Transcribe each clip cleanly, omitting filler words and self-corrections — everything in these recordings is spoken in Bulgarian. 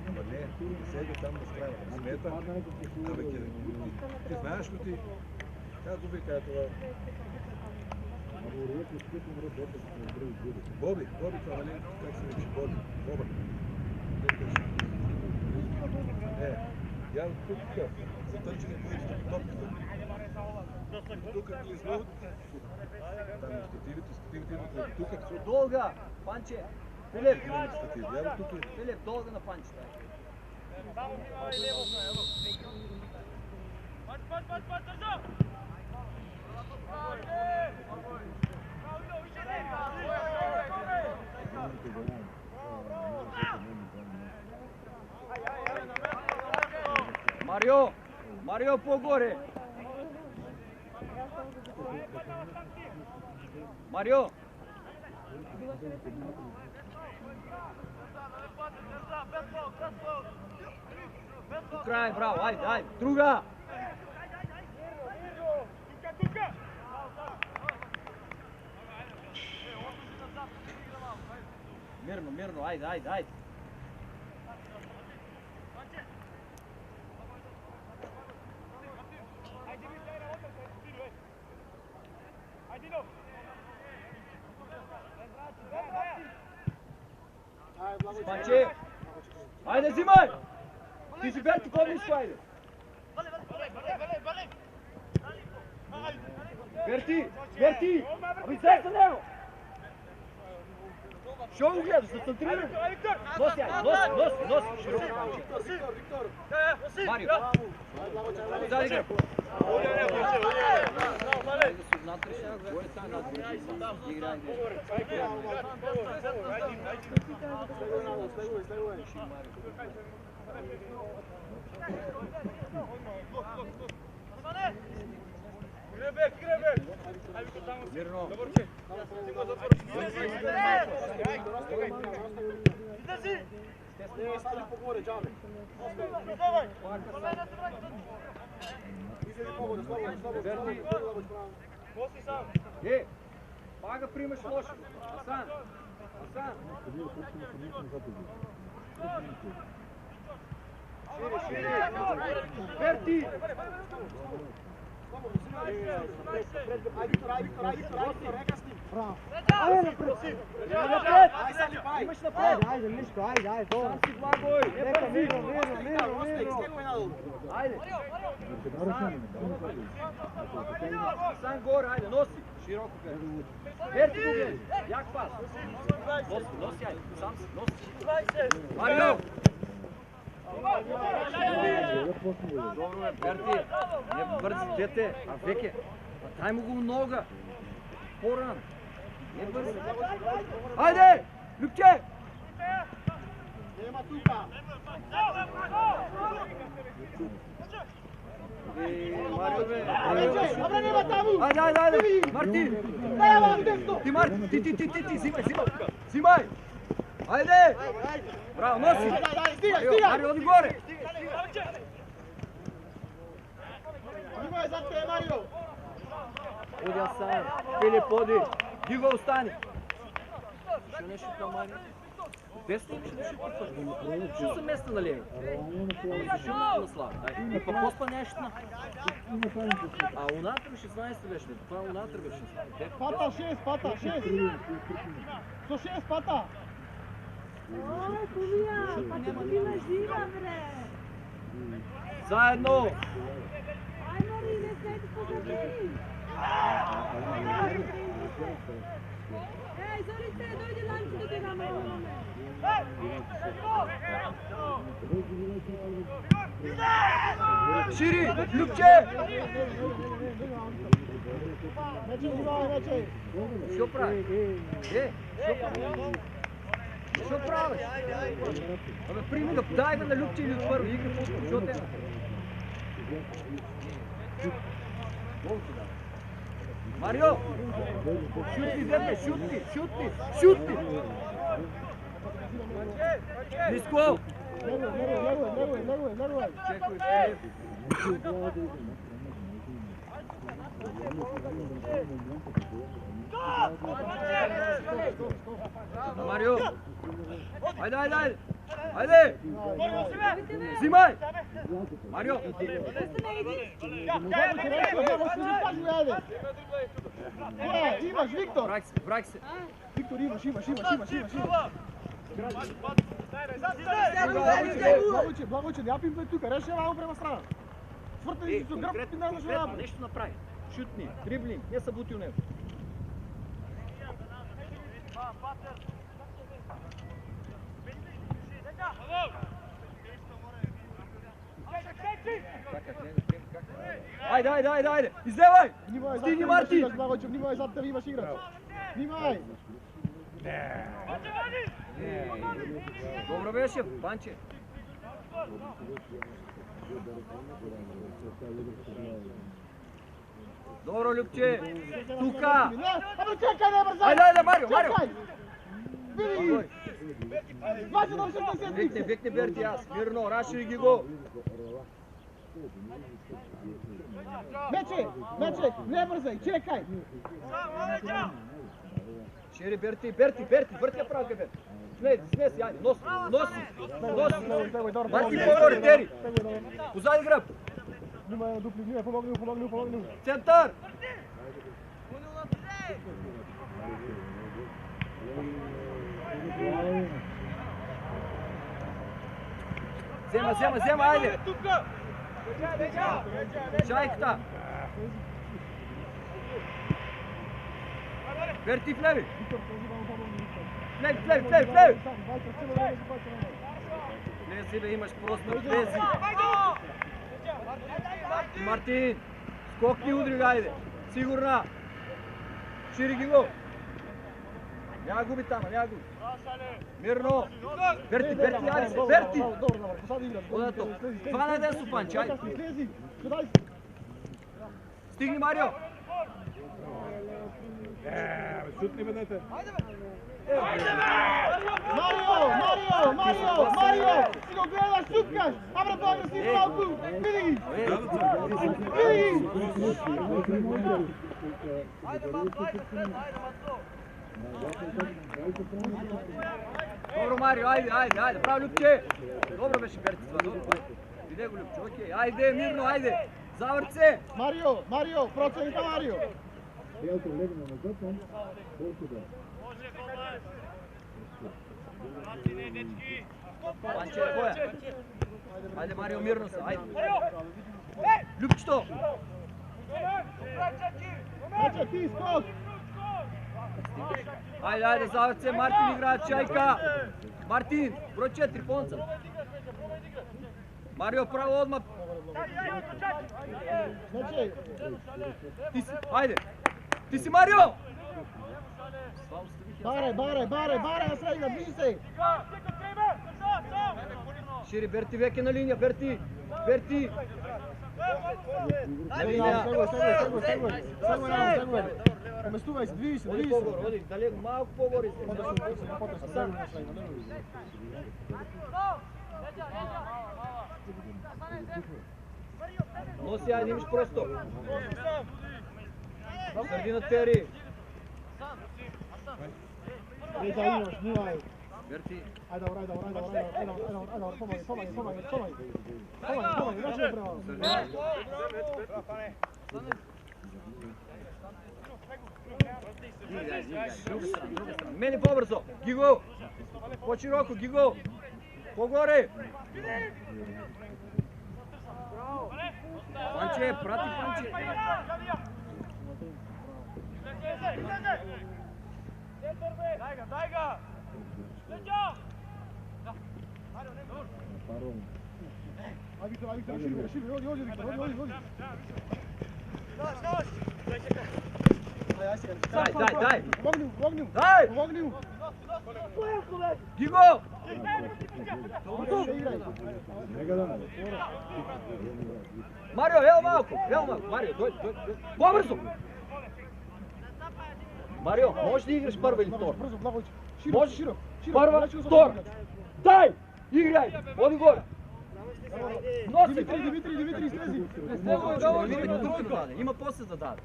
Ама не, сега там да справя. Смета. Ти знаеш ли ти? Как го вика това? Боби, това нали? Как се вече? Боба. Я тук затърчили моите топката. Тук глизнат. Там стативите имат тук. Долга, Панче. Филип. Я тук. Филип, долга на Панчета. Само внимавай лево. Пач, държа! Марио по-горе! Марио! Край, браво, айде, друга! Мирно, айде. Панче! Айде, взимай! Ти си Берти, помниш това, айде! Берти! Аби излез за него! Що го гледаш? Да центрирам! Носи, носи! Марио! Зади гръб! Гребек! Мирно! Излези! Стали по-горе, джаме. Давай! Носи сам! Пага примаш лошо! Асан! Берти! Имаш напред! Айде, нищо, айде. Сам си благой! Айде! Сам горе, айде, носи! Широко Берти! Берти го гледай! Як пас! Носи, айде! Сам си, носи! Марио! Добро е, Берти! Не бързи, дете! А веке! Дай му го нога! По-ран! Не бързи! Айде! Любче! Нема тука! Марио, бе! Абре, нема таму! Айде! Марти! Ти, Марти! Ти! Взимай! Айде! Браво, носи! Марио, оди горе! Внимай зад те, Марио! Оди Асан! Филип, оди! Диго, остани! Ще нещо към Марио? Десно ще нещо пътваш? Ще се места, нали? Ще на слава. И па поспа нещина. А унатър 16 беше. Това унатър беше. Пата, 6, пата, 6! 106, пата! Ой, Кумия, па ти на жива, бре! Заедно! Ай, Мари, не сте позабили! Ей, Зорице, дойди ланче да те намалуваме! Шири! Любче! Вече внимавай, вече! Що прави? Що правиш? Абе, прими да дай на Любче или от първо. Игра футбол. Що те? Марио! Шути, дете! Шути! Ниско! Леруй! Чекай, Филип. Марио! Айде! Айде! Взимай! Марио! Имаш, Виктор! Враг се! Виктор, имаш. Благоче, не апим тук, реши малко према страна. Свъртани си гръб, ти не конкретно нещо направи. Шутни, дриблинг, не събути у него. Айде! Излевай! Стигни, Марти! Внимавай, зад тебе имаш играч. Внимавай! Добро беше, Панче. Добро, Любче! Тука! Абе, чекай, не бързай! Айде, Марио! Види! Значи да се Викни Берти, аз. Мирно, разшири ги го. Мече, не бързай, чекай! Шири, Берти, върти я право, Берти. Смеси, айде, носи! Марти, по-горе, Тери! Позади гръб! Внимай, дупли, помогни. Център! Взема, айде! Шайката! Берти в леви! Леви! Влези, бе, имаш просто влези! Мартин! Скокни, удри, айде! Сигурна! Шири ги го! Няма губи там, Мирно! Берти, айде се, Берти! Одето! Това не е ден Супанче, айде! Стигни, Марио! Шутни бъдете! Марио! Си го гледаш, шуткаш! Абре, това си малко! Види ги! Добро, Марио, айде! Право, Любче! Добро беше, Берти, това, добро. Иде го, Любче, окей. Айде, мирно, айде! Завърт се! Марио! Процента, Марио! Панче, боя! Айде, Марио, мирно са, айде! Любчето! Мече, ти скок! Айде, завърт се, Мартин играят чайка! Мартин, брой 4, понца! Марио, право отмъп! Мече! Айде! Ти си Марио! Баре, средна, движи се! Шири, Берти, веке на линия, Берти! На линия! Поместувай се, движи се! Оди, далеко, малко по-горе! Носи, айде, имаш просто! Сърдина Тери! Берти! Айде, помагай! Друга страна. Мени по-бързо! Гиго! По-широко, Гиго! По-горе! Панче, прати Панче! Дай га! Дай! Помогни му! Гиго! Марио, ел малко! Марио, дой! По-бързо! Марио, можеш да играш първа или втора? Можеш? Първа, втора! Дай! Играй! Оди горе! Димитри, слези! Има после да даде.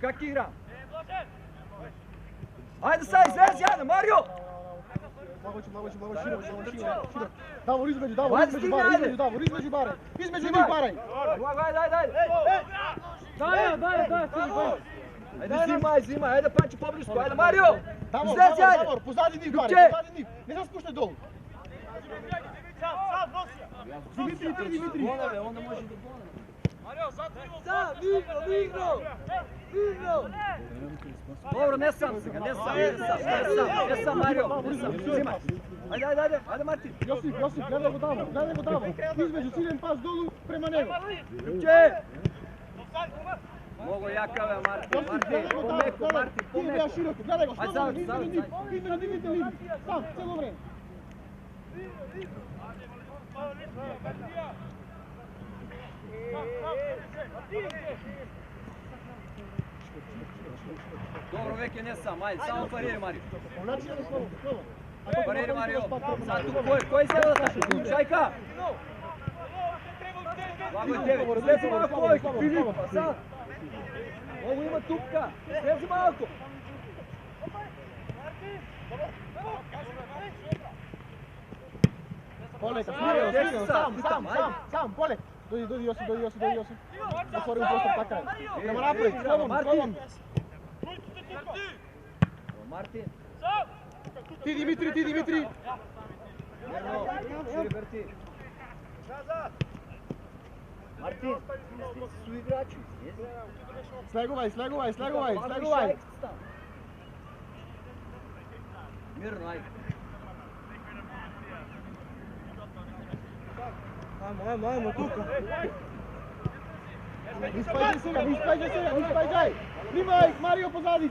Как ти игра? Айде сега, излез, яде, Марио! Широ. Давор измеđu, Давор između bare. Između njih bare. Ajde. Ajde, zimaj, ajde Panči poblisku, ajde Mario! Davor, pozadi njih bare, pozadi njih. Ne znam spuštaj dolu. Dimitri. Onda može da bola. Dobro, ne sam Mario, zimaj. Ajde Martin. Josip, gledaj go tamo. Između ciljen pas dolu prema njegu. Mogo jakave, Martin. Ti je široko, gledaj go, slobodno, između dignite liniju. Sam, cijelo vreme. Dobro, veke ne sam, ajde, samo pariraj Mario. Znači, slobodno. Pariraj Mario. Sad tu ko je zelo da Šajka! Blago je tebe, slezi malko ovojko, Filip, pa sad. Mogu ima tupka, slezi malko. Polek, smireno, sam, Polek. Dođi Josip. Otvori u prostor takaj. Idemo naprijed, slobodno. Martin. Ti Dimitri. Martin, su igrači. Sleguvaj. Mirno, ajde. Ajmo, tuka. Nispađaj. Nimaj, Mario pozadi.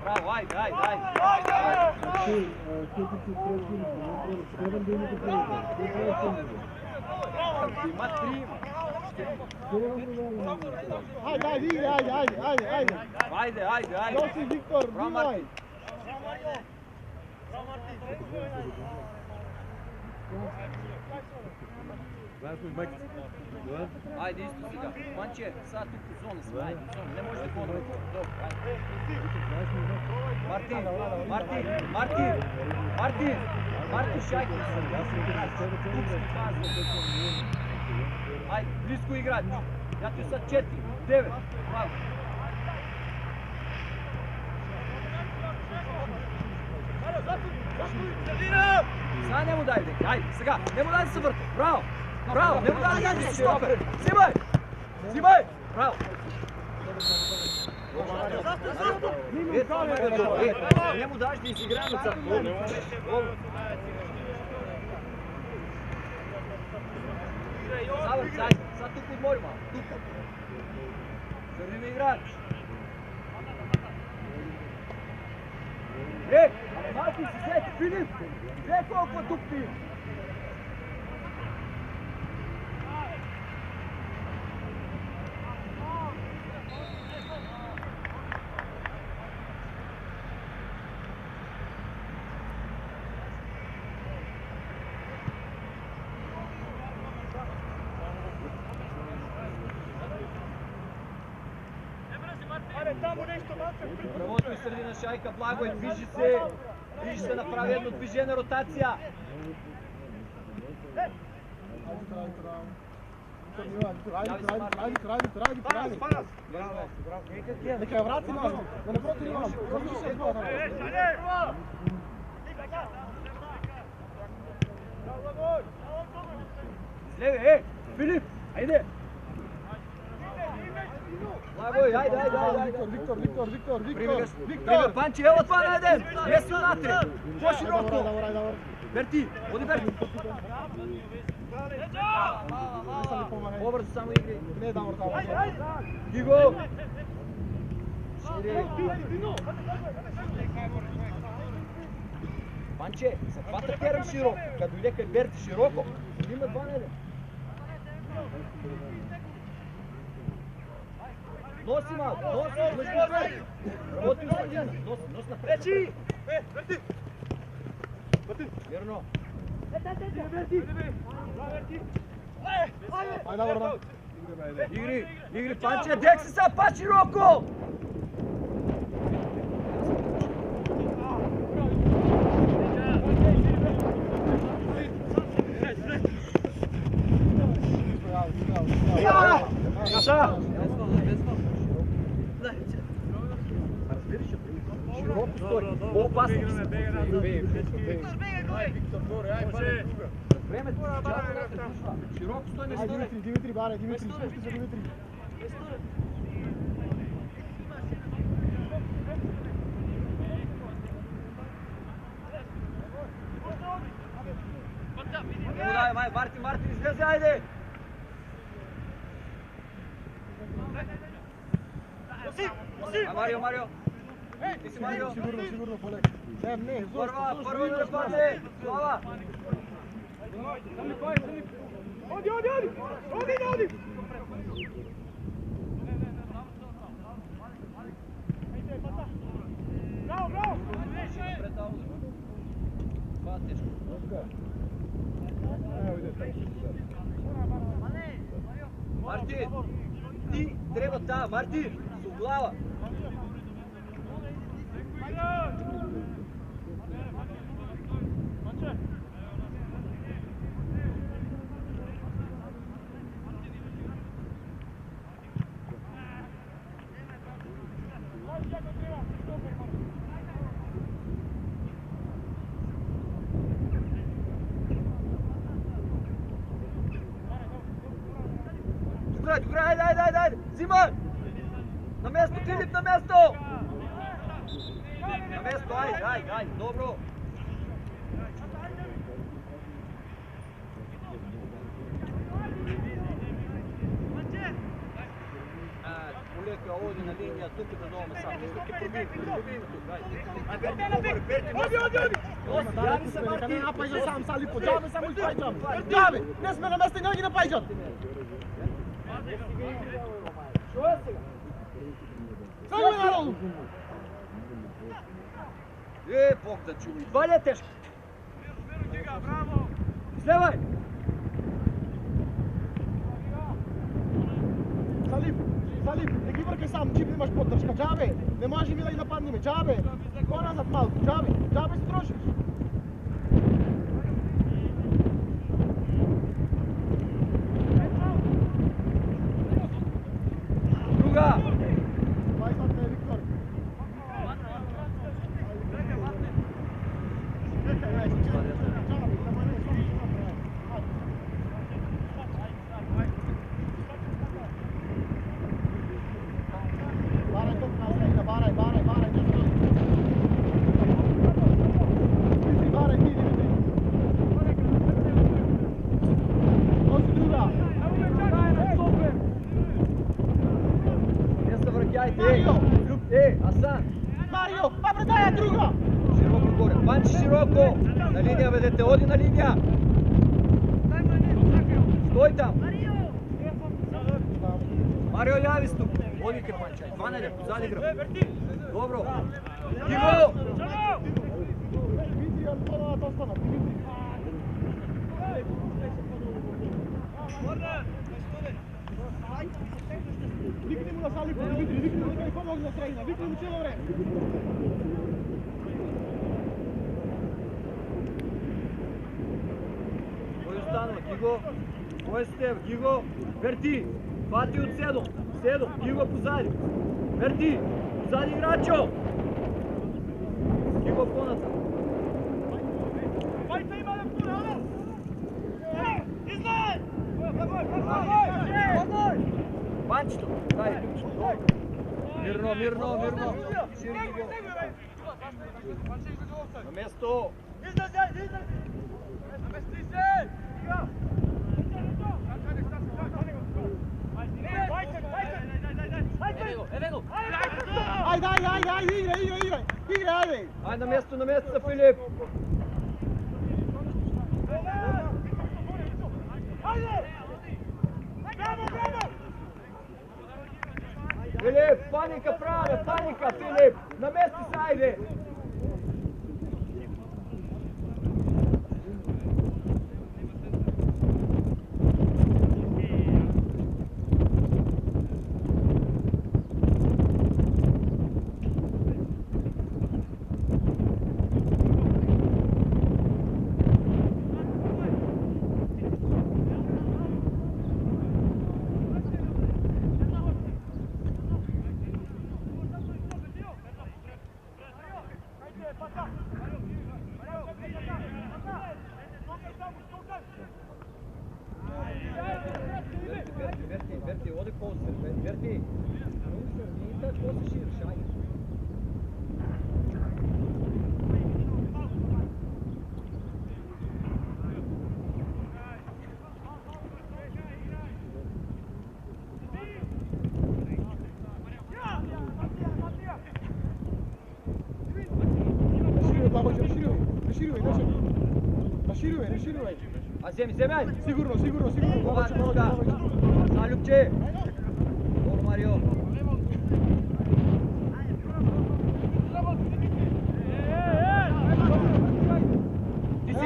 Bravo, ajde. Ima 3. Ajde, igre. Ajde. Josip, Viktor, Nimaj. Ajde, isto si ga. Panče, sad tu u zonu sve, ajde, u zonu. Ne može da ponovno. Dobro, ajde. Martin, Šajko. Tupski fazno. Ajde, blisko igrati. Ja tu sad 4, 9, bravo. Sad njemu daj, deki, ajde, sada, njemu daj se vrti, bravo, njemu daj gađe široko, zimaj, bravo. Njemu daš da izigranu sad, Zavrć, ajde, sad tu podmori malo, tuka. Crveni igrač. Martin se sjeti, Filip, gdje koliko tukti? Prvotno i sredina Šajka, Blagoj, dviži se, napravi jedno dviženje, rotacija. Radi. Neka je vrati nas, da ne protiv nas. Izljevi, Filip, ajde. Blagoj, ajde. Primi Panči, evo dva na jedan. Jesi unatri. Poši roko. Berti, odi Berti. Povrzu samo igri. Ne damo tamo. Gigo. Širi. Panče, se hvata Kerem široko. Kad ide kaj Berti široko, ima dva na jedan. Nosi malo, imaš go Berti. Proti u sredinu, nosi na treći. Vjerno. Ajde, Davor, Игри, Панче, дек се са, па широко! Каша! Широко стой, по-опасно ги се. Времето се чака да се случва. Широко стой, не стой. Димитри, баре, Димитри, спусти се, Димитри. Давай, Мартин, излезе, айде! Марио! Ти си Марио! Сигурно, поле. Не, Първа да падне! Слава! Оди! Браво! Това е тежко. Мартин! Ти трябва да, Мартин! С оглава! Добре, айде! Взимай! На место, Филип, на место! На место, айде, добро! Полека, оди на линия, тук да дойме сам. Тук е пробиваме тук, айде. Яви се, Мартин! Не напайджам сам, Салипо, джабе само изпайджам. Джабе, не сме на место и не ги напайджат. Що е сега? Само народу! Бог да чули. Това ли е тежко? Излевай! Салип, не ги въркай сам, чип имаш поддръжка, джабе! Не може ми да ги нападнеме, джабе! По-назад малко, джабе се трошиш! Друга! Виктор! Марио, предая друга! Широко горе, Панче широко! На линия ведете, оди на линия! Стой там! Марио, яви тук! Одите, Панче, хванали, позади гръб! Добро! Диво! Димитри, Антонова остана, Димитри! Викни му на Салипо, Димитри, викни му, нека ни помогне на трейна, викни му цело време! Кой останал? Гиго? Кой е с теб? Гиго? Верти! Фати от Седо! Гиго позади! Верти! Позади играчо! Гиго по-назад! Панчето! Дай! Мирно! Шири Гиго! На место! Айде, играй, айде! Ай на место, Филип! Филип, паника правя, Филип! На место се, айде! Verti, odi poster, Verti. Nije tako, poster širiš, ajde. Raširuj. A zemi, ajde. Sigurno. Ova druga. Zaljubče. Dobro, Mario. Ti si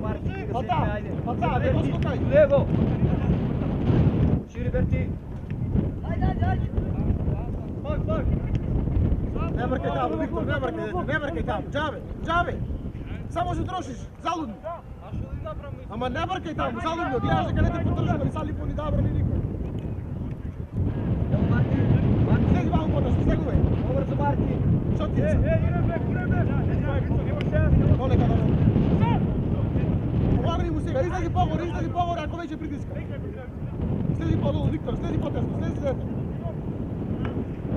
Martin. Fata, ne poskokaj. Levo. Širi, Verti. Ne brkaj tamo, Viktor, ne brkaj tamo. Džabe. Samo se trošiš, zaludno. Ама не бъркай там, залудно, гледаш дека не те поддржува, ни са липо, ни добро, ни никой. Слези малко по-тъсно, слегувай. Побързо, Марти. Що ти е? Полека да ме. Помагай му сега, излези по-горе, ако вече притиска. Слези по-долу, Виктор, слези по-тесно, слези след.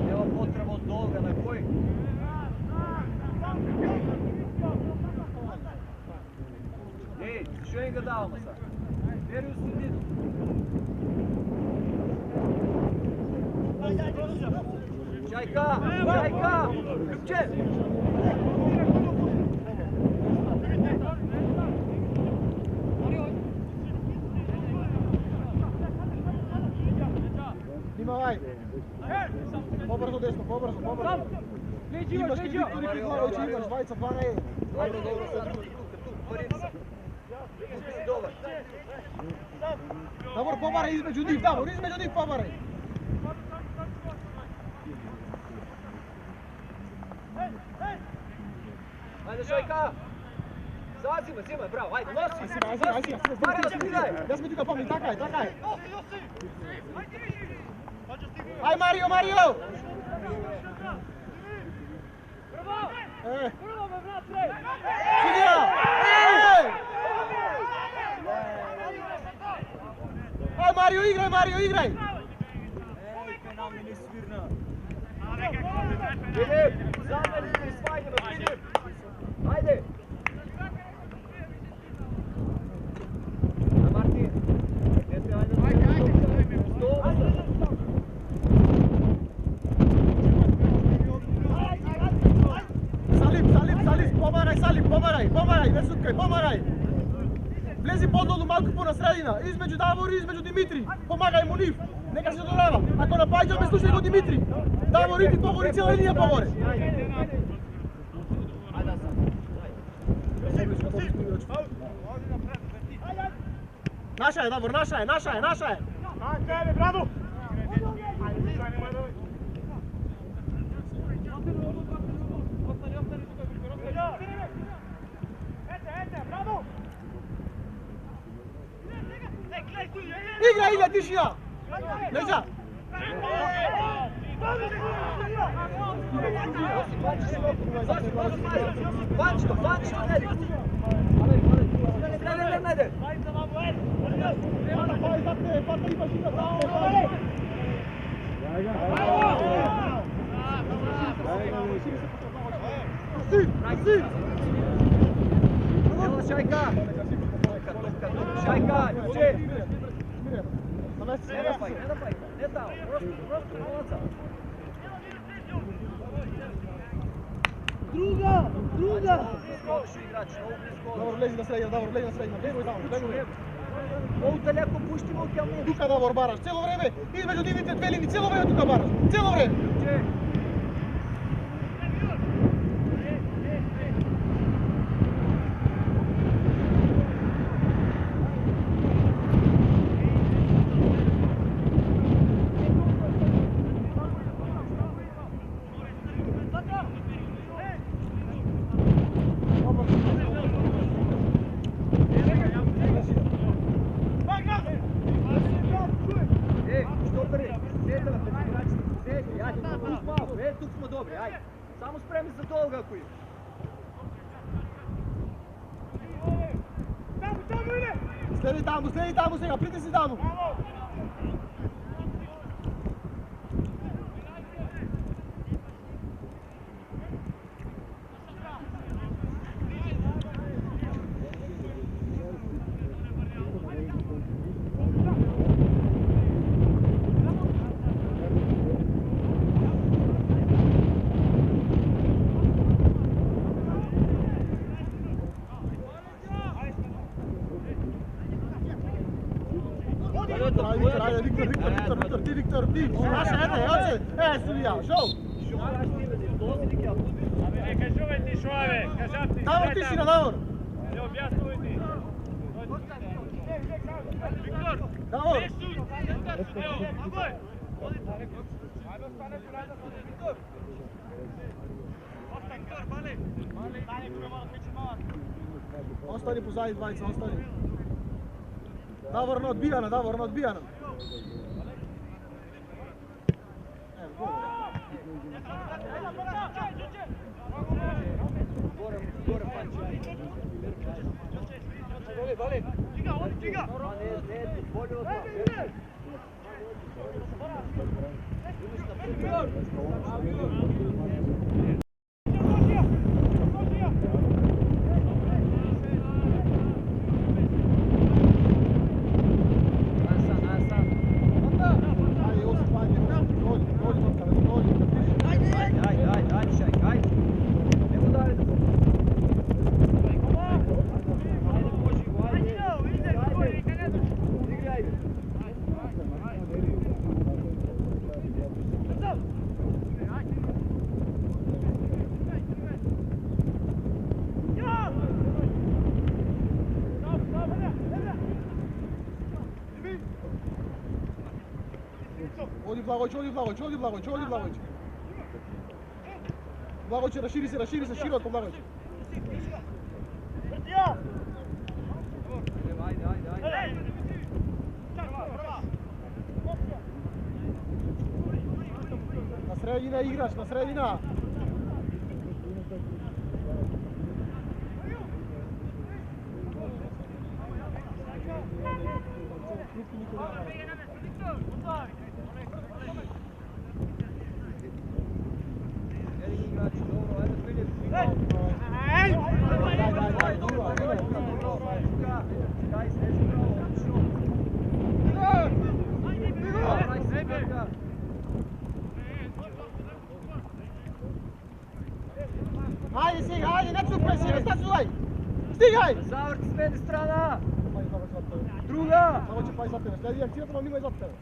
Няма потреба от долга, на кой? Ej, što im ga davamo sad? Veri u sredinu. Čajka! Ljubče! Внимавай! По-бързо десно, по-бързо. Имаш ли Виктор и Григорович, имаш, Вайца, това не е. Dobro, sad tu, пари са. Добър. Давор, побарай измеđu njih, побарай. Ajde, Šajka! Zimaj, bravo, ajde, nosi! Ajde, Mario, skidaj! Ja sam ti ga pomni, takaj. Aj, Mario! Sudija! Aj, Mario, igraj! Filip, zameni i svajnjima, Filip! Ajde! A Martin, gdje ste, ajde, Помагай, не суткай, помагай! Влези по-долу, малко по-на средина, измеđu Davor и измеđu Димитри. Помагай му нив, нека се додава. Ако напаѓаме, слушај го Димитри. Davor, иди погоре, цела линија погоре. Наша е, Davor, наша е. Ajde, bravo! Игра, тишина! Лежа! Vančito, ne! Evo Šajka! Ljubče! Ne napaj, ne tamo, prosto novaca. Druga! Skoči igrač, novu blisko. Davor, lezi na sredinu, bjegoj tamo, bjegoj. Ovu daleko puštimo u kjelnicu. Тука, Davor, baraš, cijelo vreme, između divite dve linije, cijelo vreme tuka baraš, cijelo vreme. Следи таму сега, притисни таму. Виктор, ти. Маша, ете, Сулија, шоу. Абе, не кажувай ти шо, бе, кажав ти. Давор, ти си на Давор. Не објаснувай ти. Виктор, Давор. не суд. Ево, Абој. Ајде, остане ти назад, Виктор. Остан, Виктор, бали. Стане, кога мала пече мала. Остани позади двајца, остани. Давор на одбијана. Оди Благојч. Благојч, расшири се, широко Благојч. На средина играш, на средина. Ajde, ne čupaj se, ne stacujaj! Stigaj! Zavrti s mene strana! Druga! Samo će pa iza tebe, sledi akcijata, vam ima iza tebe.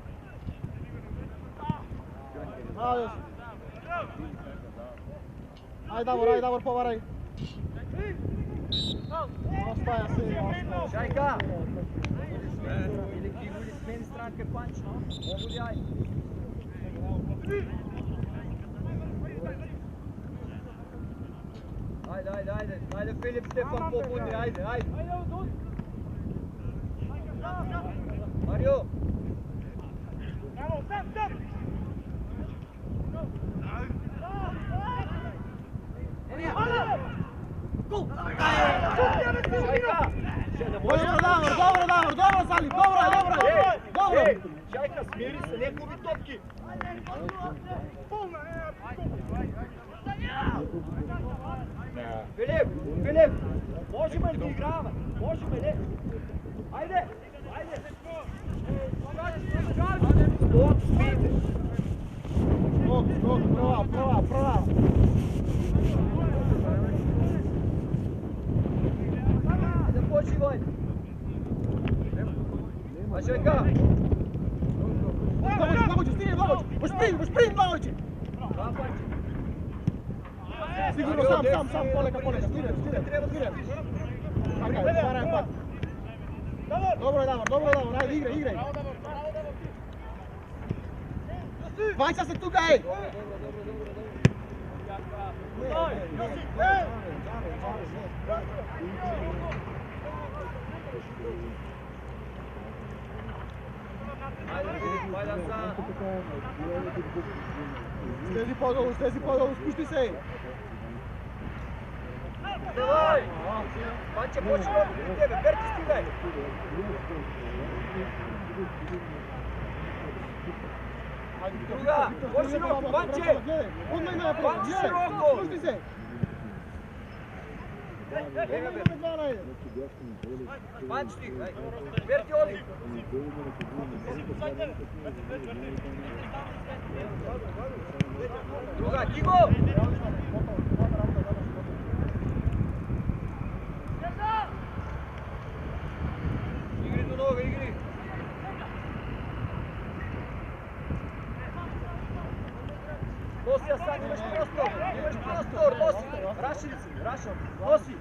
Ajde, ajde Davor, povaraj. Ostaja se, ostaja. Šajka! Ili ti budi s mene stranke panč, no? Budi ajde. Ajde Filip, Stefan pobudi, ajde. Mario! Dobro, Salim, dobro! Šajka, smiri se, ne gubi topki! Filip, možemo li ti igravati? Možemo li? Ajde! Stop, speed! Skok, prava! Ajde, počivaj! A Šajka! Blagović, stigne Blagović! Boš sprint Blagović! Sigurno sam, poleka, stigne. Paraj, pa. Dobro je Davor, ajde, igraj. Vajca se tuga, ej! Stezi podolu, spušti se! Давай! Панче, почни от при тебе, Берти стига играй. Друга, по-широко, Панче! По-широко! Пусти се! Панч ти, дай. Берти, оди! Друга, Киго! Игри до нога, игри! Носи, Асан, имаш простор, носи! Раши, носи!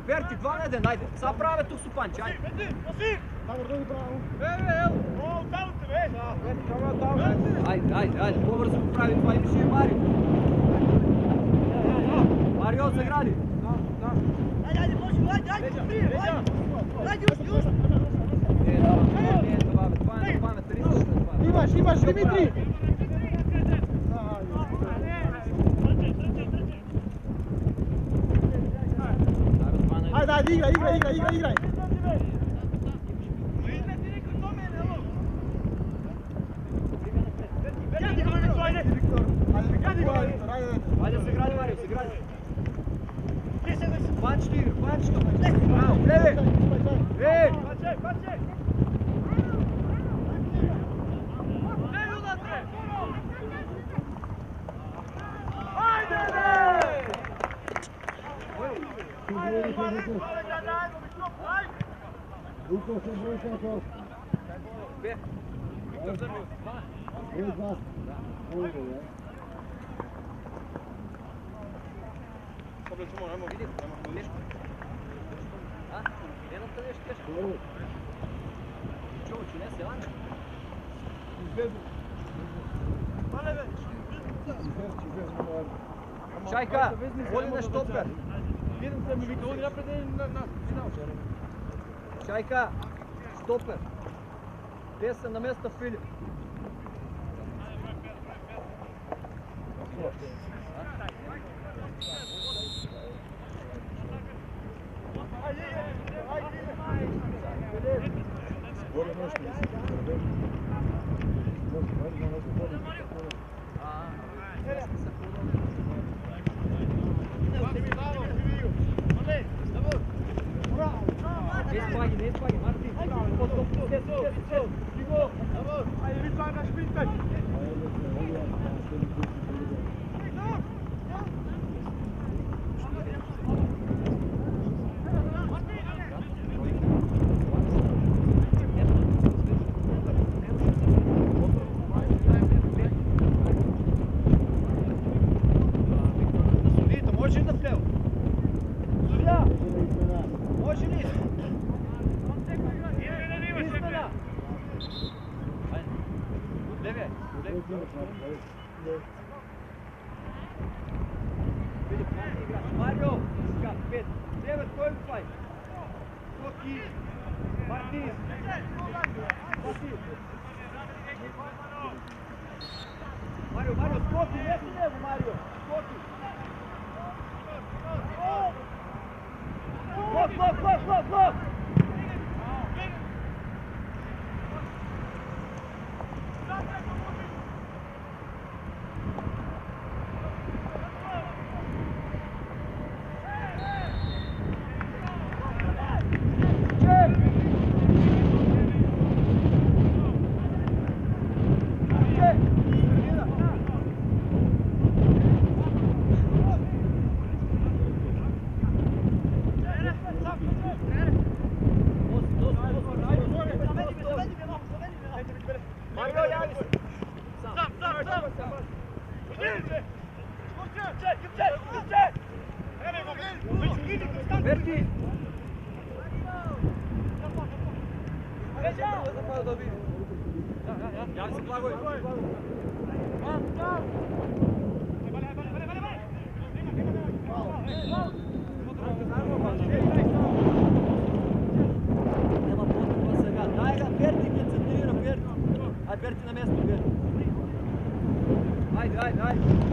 Берти, 2 на 1, ajde. Sad prave tu su Panči, ajde. Ajde, pobrzo mu pravi 2 i više je Mario. Mario, zagradi. Ajde, možemo, ajde, prije, ajde, još. Imaš, Dimitri! Ajde, igraj! Ajde, se gradi, Mario, se gradi. Panč ti igra, panč to. Bravo, leve! Ej! Čajka, voli na štoper. Čajka, štoper. Gdje sam na mjesto Filip? Ne spagi, Martin. Može da pleo? Može li? Izmena! Leve! Filip, kako igraš? Mario! 5! 9, koji upaj? Koki! Martin! Mario, skoki! Ne si levo, Mario! Skoki! Blok! Berti! Ja se plagoj! Nema potreba se ga, daj ga Berti, koncentrira Berti! Ajde Berti na mjesto, Berti! Ajde!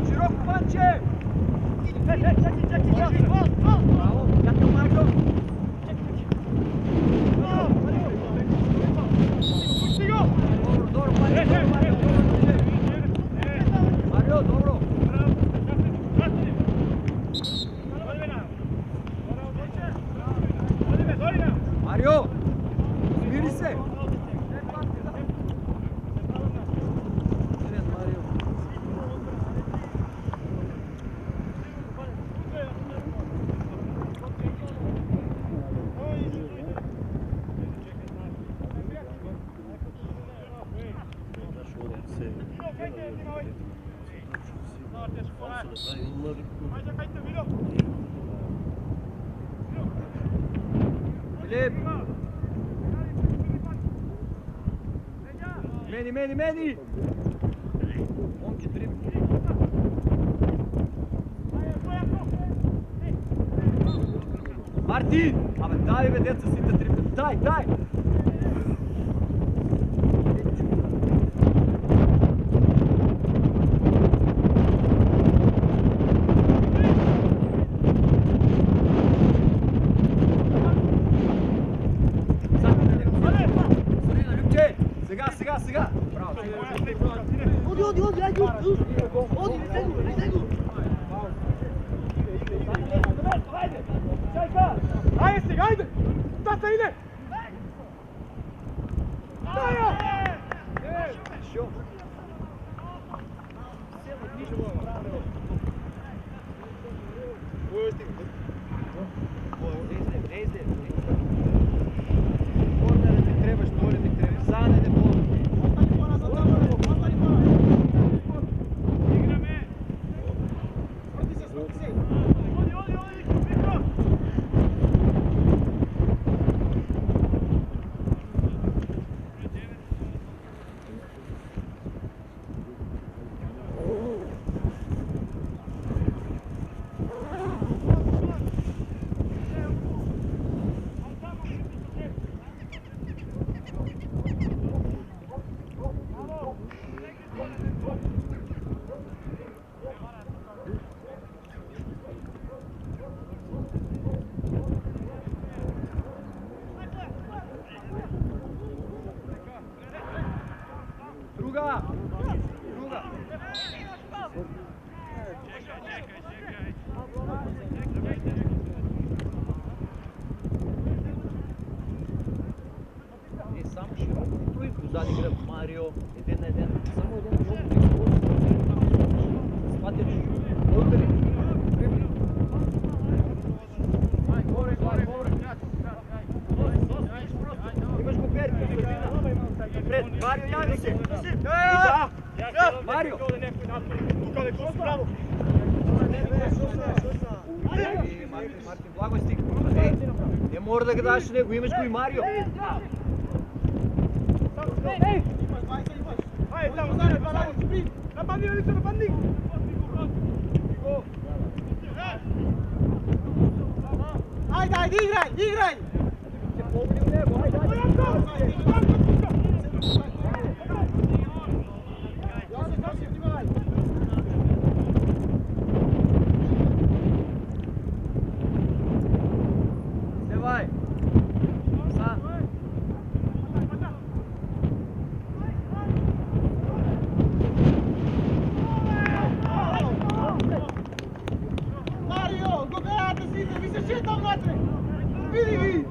Широко, Панче! Браво, приятел Марио! Добро, Марио, добро! Марио! Смири се! Филип! Мени! Момче, дрибни. Мартин! Абе, дай бе, деца си да дрибни. Дай! Сега! Браво! Оди, Айде сега, айде! Тата, иде! Друга! Не, само широко тройко, зад игра Марио, един на един. Само един много спатеч, удари, дрибли. Имаш го Перки, пред, Марио, яви се! Марио! Мартин, благо стиг. Не мора да го даш него, имаш го и Марио. Айде, играй! Давай! Сам! Марио, гледате си, да ви се шитам вътре! Види ги!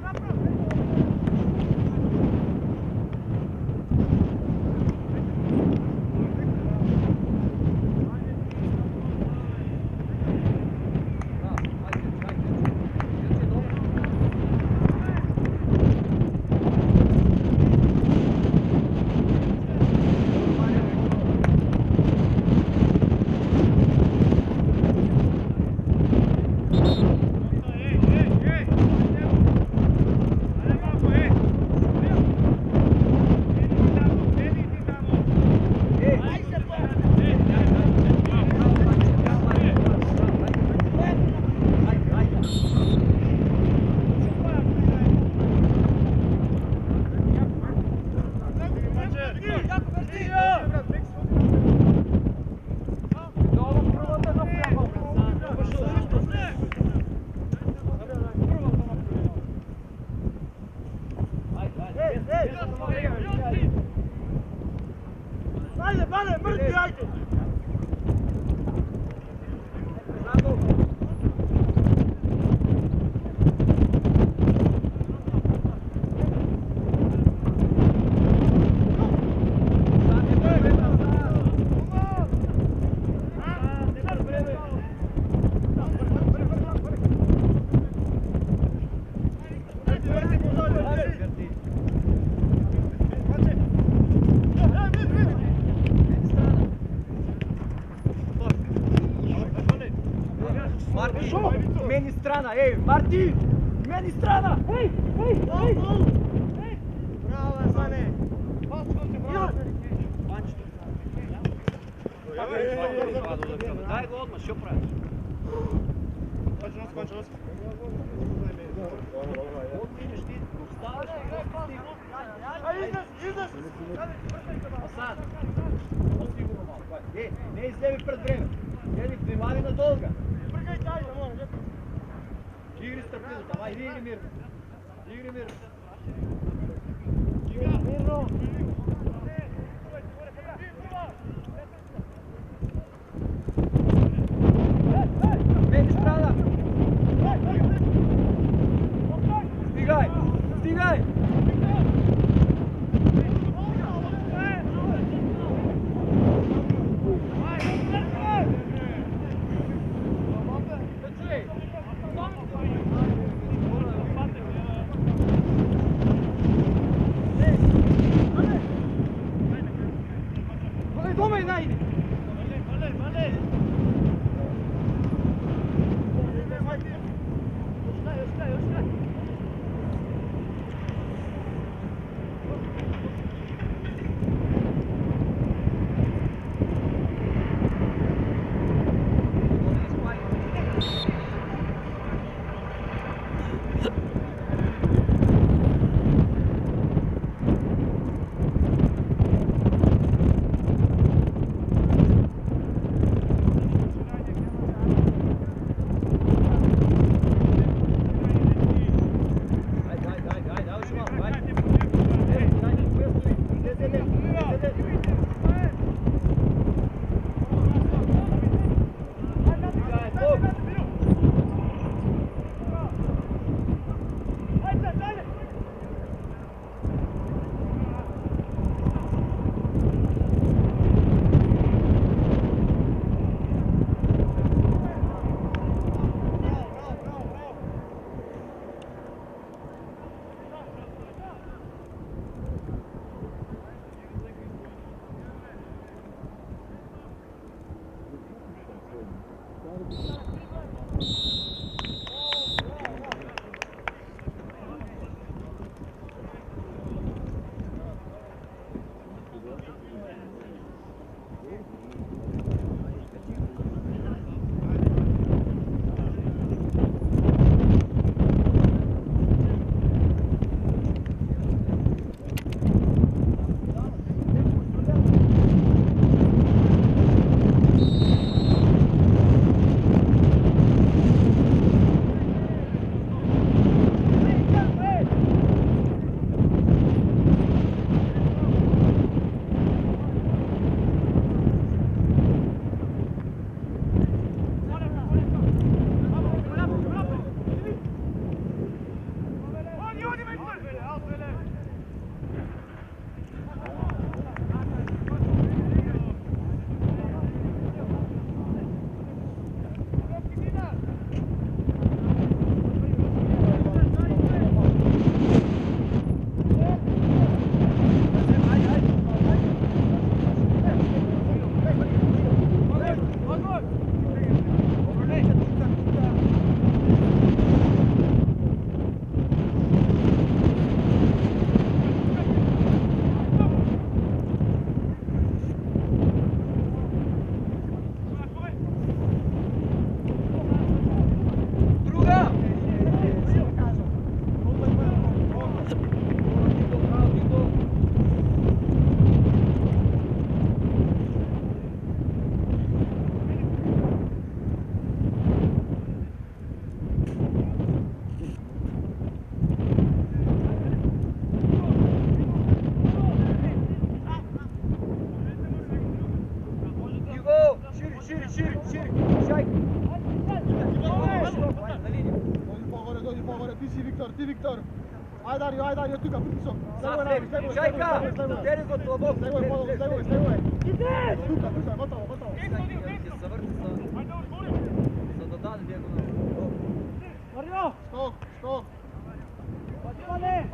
Meni strana, ej, Martin! Meni strana! Ej, ej, ej! Bravo, Asane! Daj go odmah, što praviš? Konča nos. Odmah ideš ti, staviš ti. Izlaz! A sad? Osigurno malo, kaj? Ne izlevi pred vreme. Jedi primavina dolga. Prgaj taj, da moram. Igri strpljivo tam, ajde, igri mirno. Igri mirno. Mirno! Meni strana! Stigaj! Stigaj! Domaj najdi! ti si Виктор, ти Виктор. Ајде Дарио, тука, притисок. Чајка, тери го длабоко. Слегој. Тука, готово. Ќе се врти за да даде диагонал. Стоп. Прати го, Филип.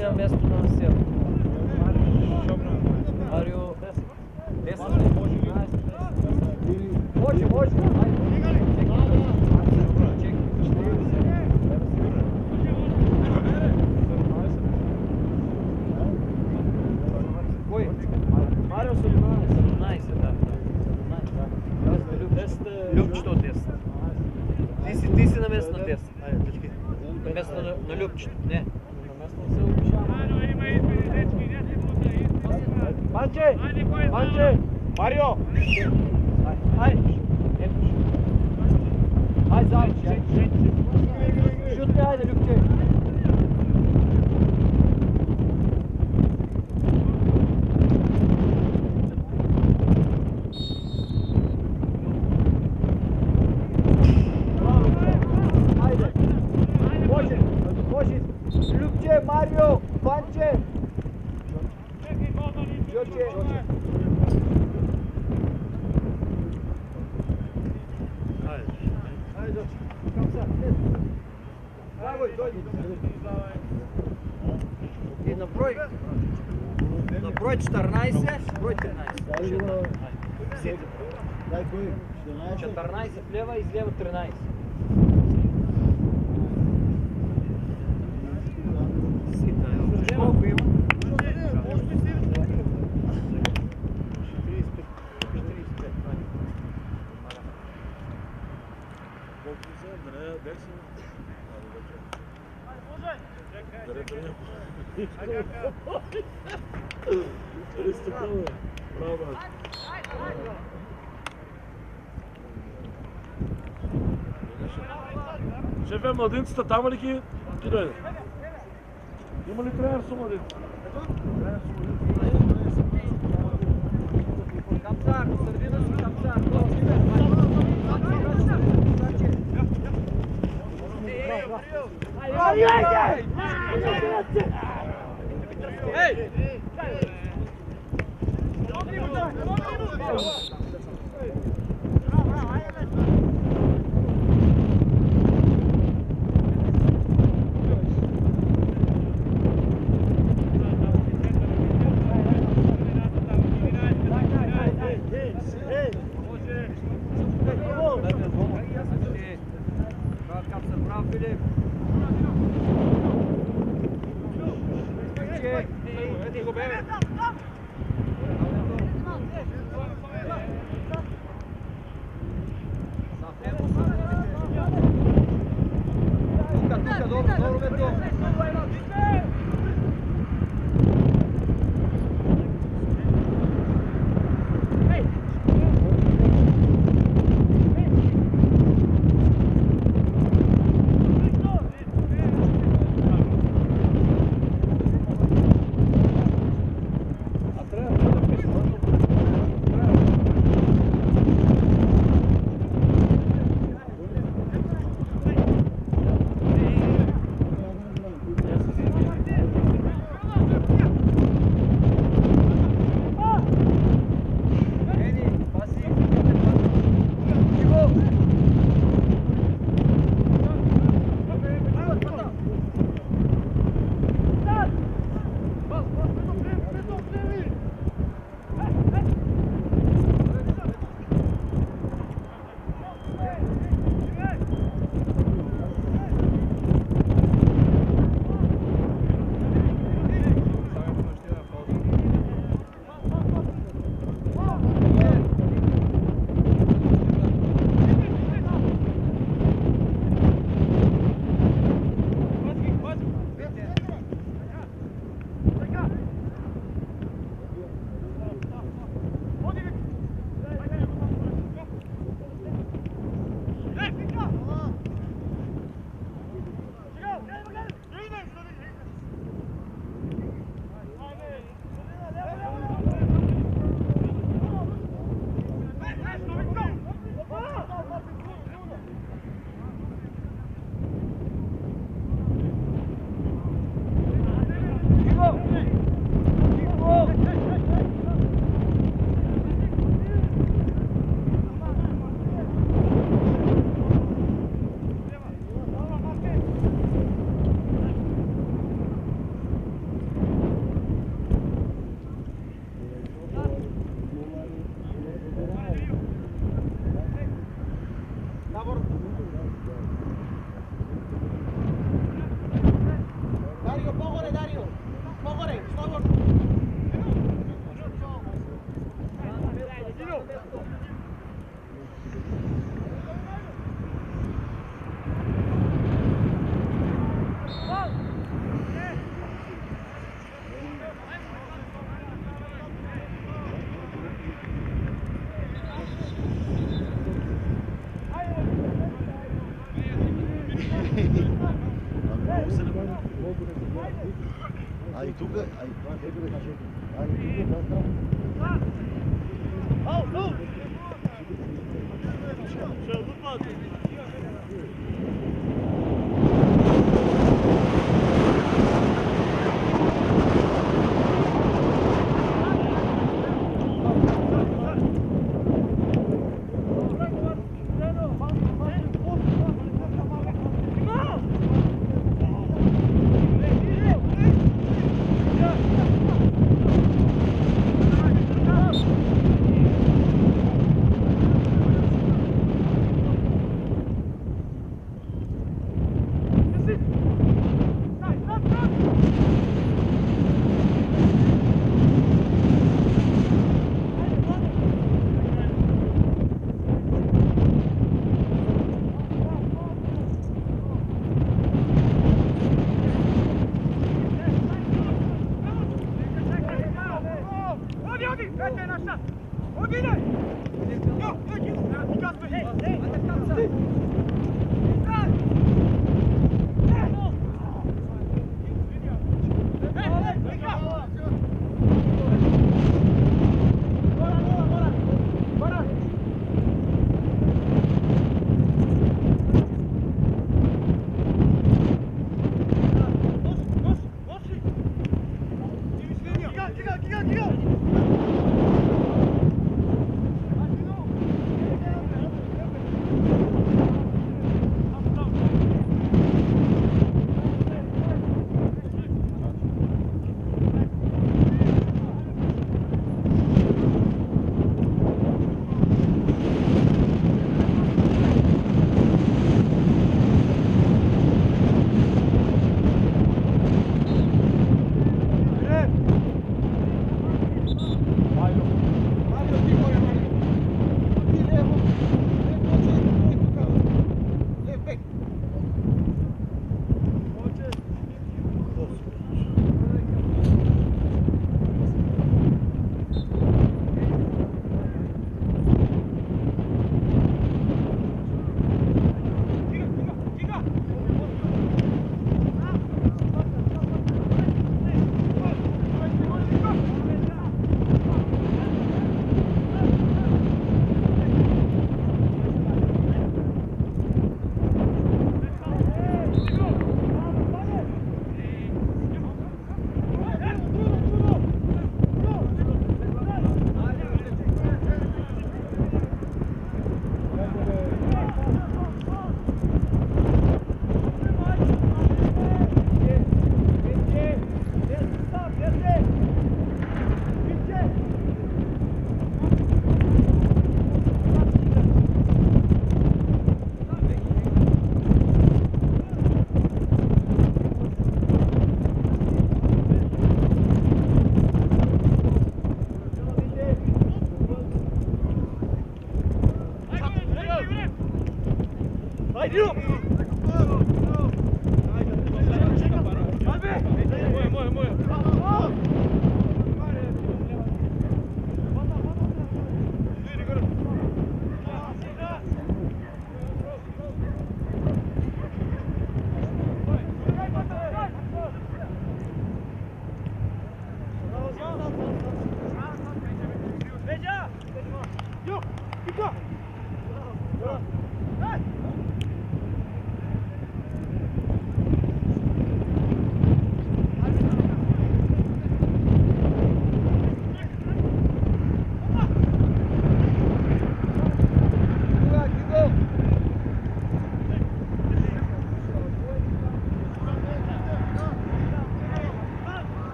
на место на Сев. Марио. 10. Може. Кой? Марио 17, да. Любчето 10. Ти си на место на 10. На место на Любчето. Не. На место на Селче. Манче! Марио! Ай, Завче. Шутни, айде, Любче. Любче, Марио, Панче. Джоче. Айде. Давай, дойди. И на брой 14, брой 13. 14 влево и слева 13. Колко има? Шефе, младенцата там ли ги дойде? Има ли тренер с младенци? Камцар, сърдина си, Камцар. Ей! Ай, тук,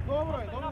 Dobro je, dobro.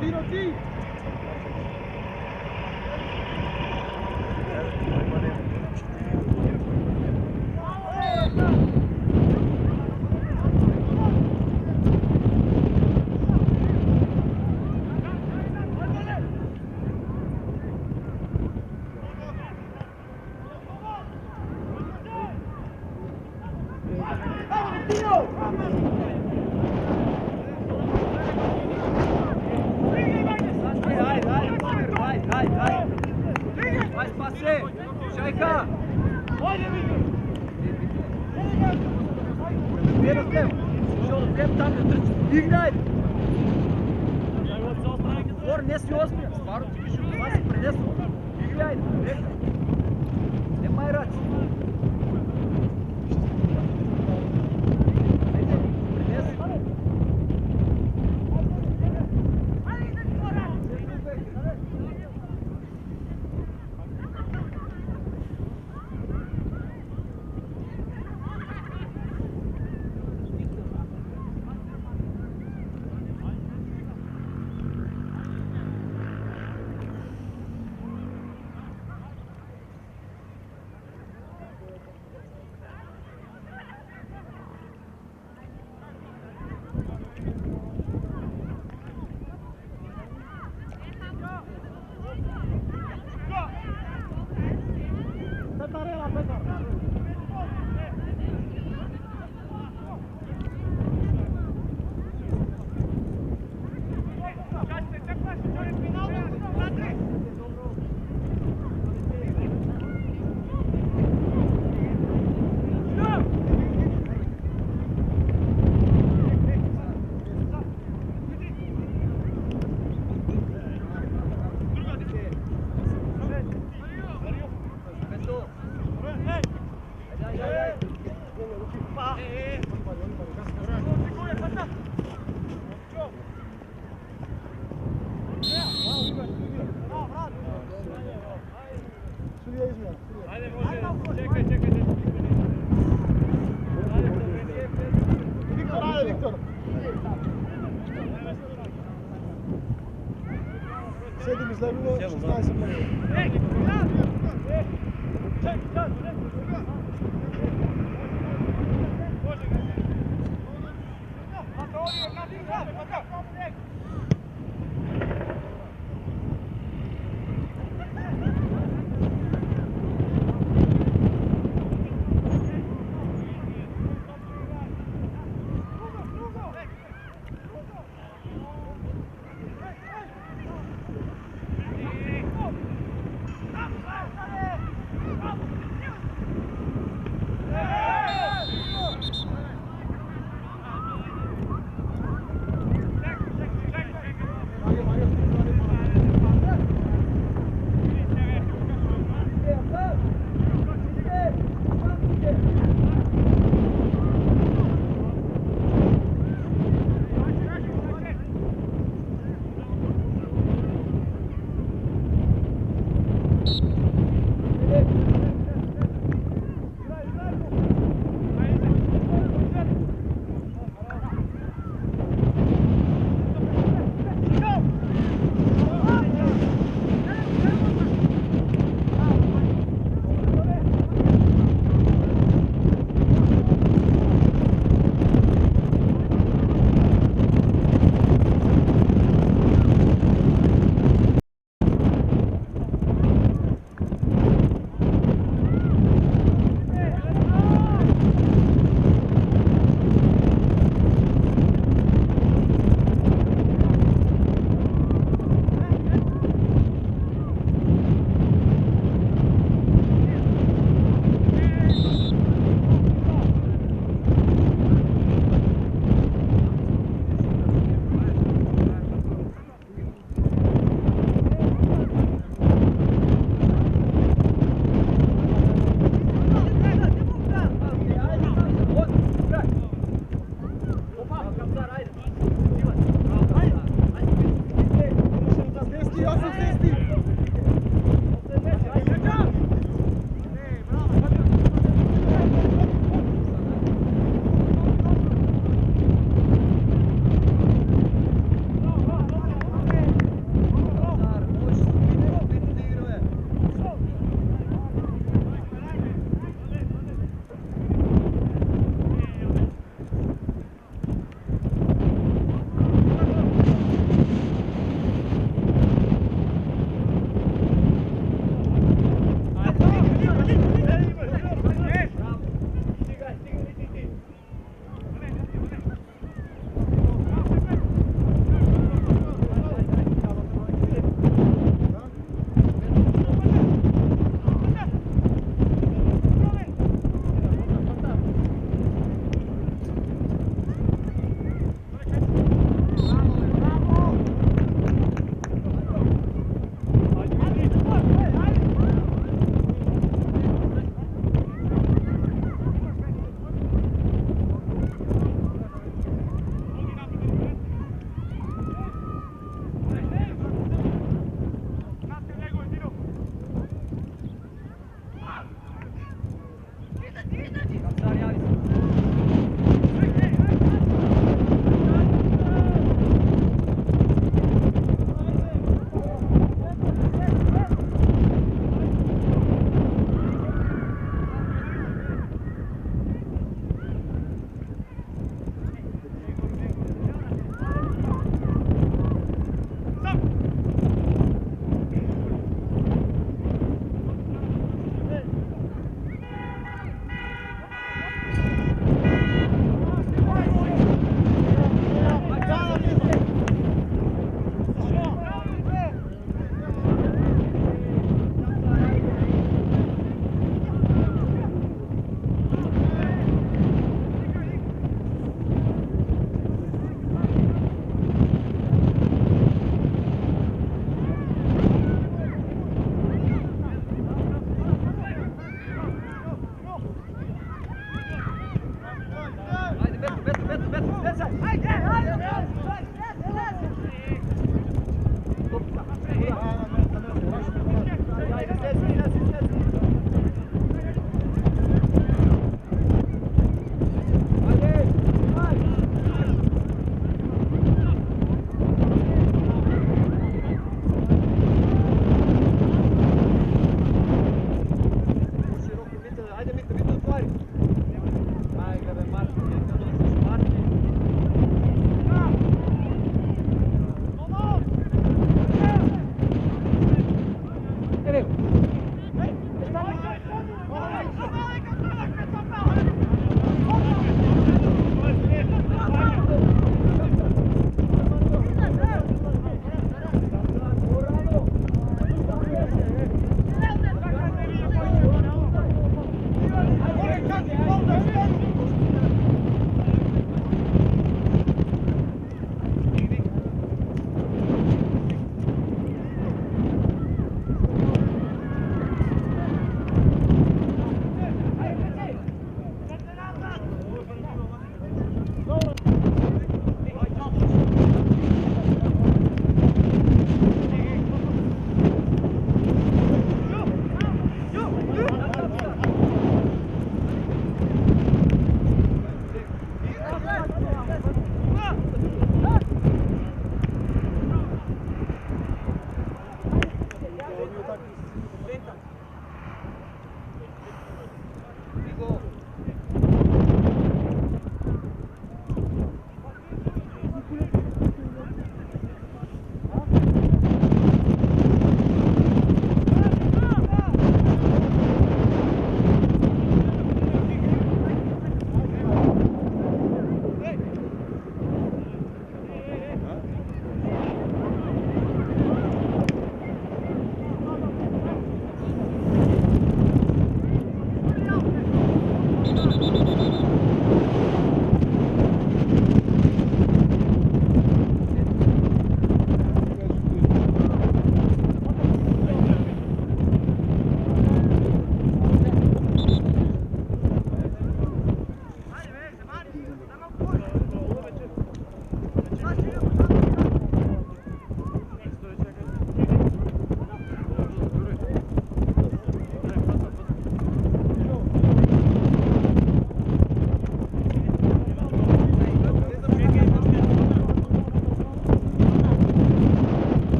Dino T! Vai spase! Šajka! Vjerujem tem! Što tem tam ne trči! Igraj! Двор не си озбилен, стvarno ti više od vas se prenesu. Igraj, nemaj raci. Ajde, prenesi. Sedi mi zlevilo, 16 minut.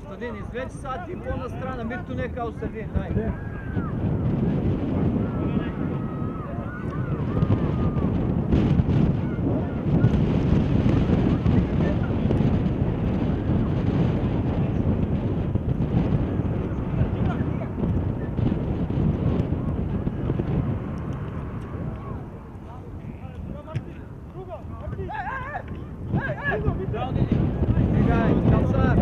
Костадин, извлечи сега ти по-на страна, Мирто не е као средин, дай. Бегай, Калсар!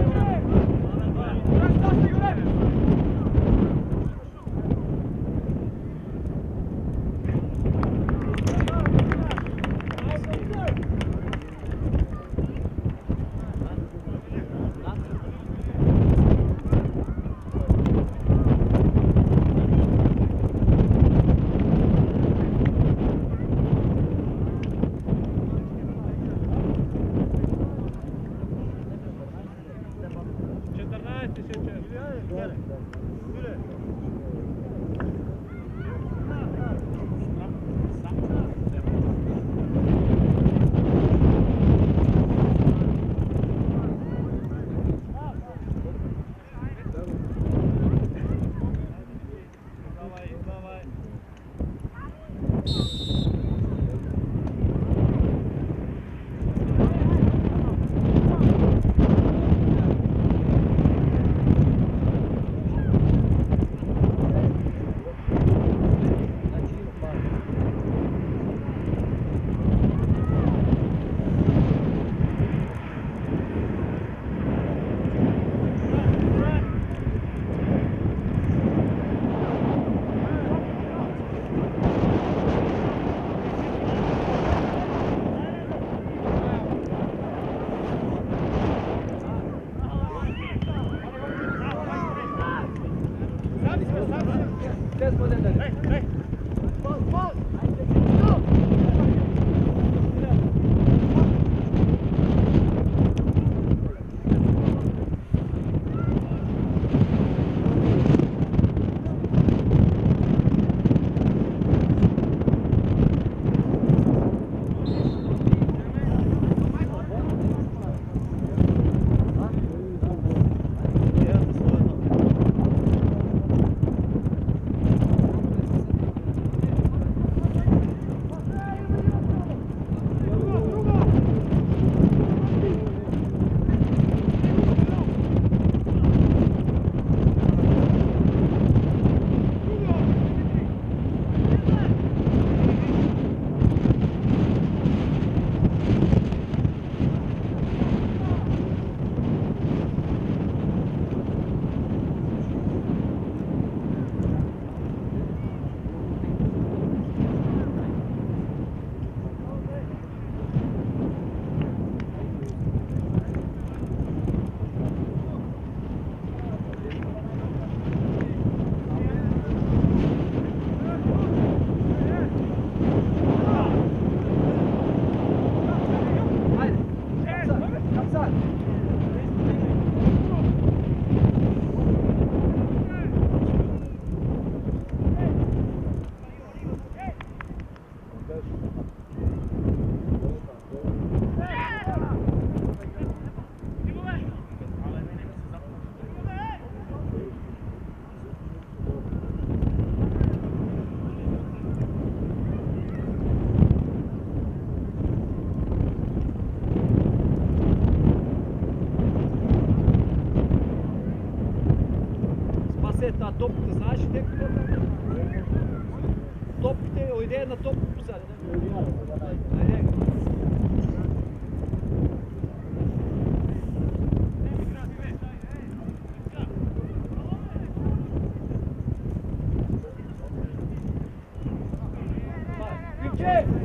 Топката, знаеш ли те какво е? Топките, идея на топката посади. Пинче!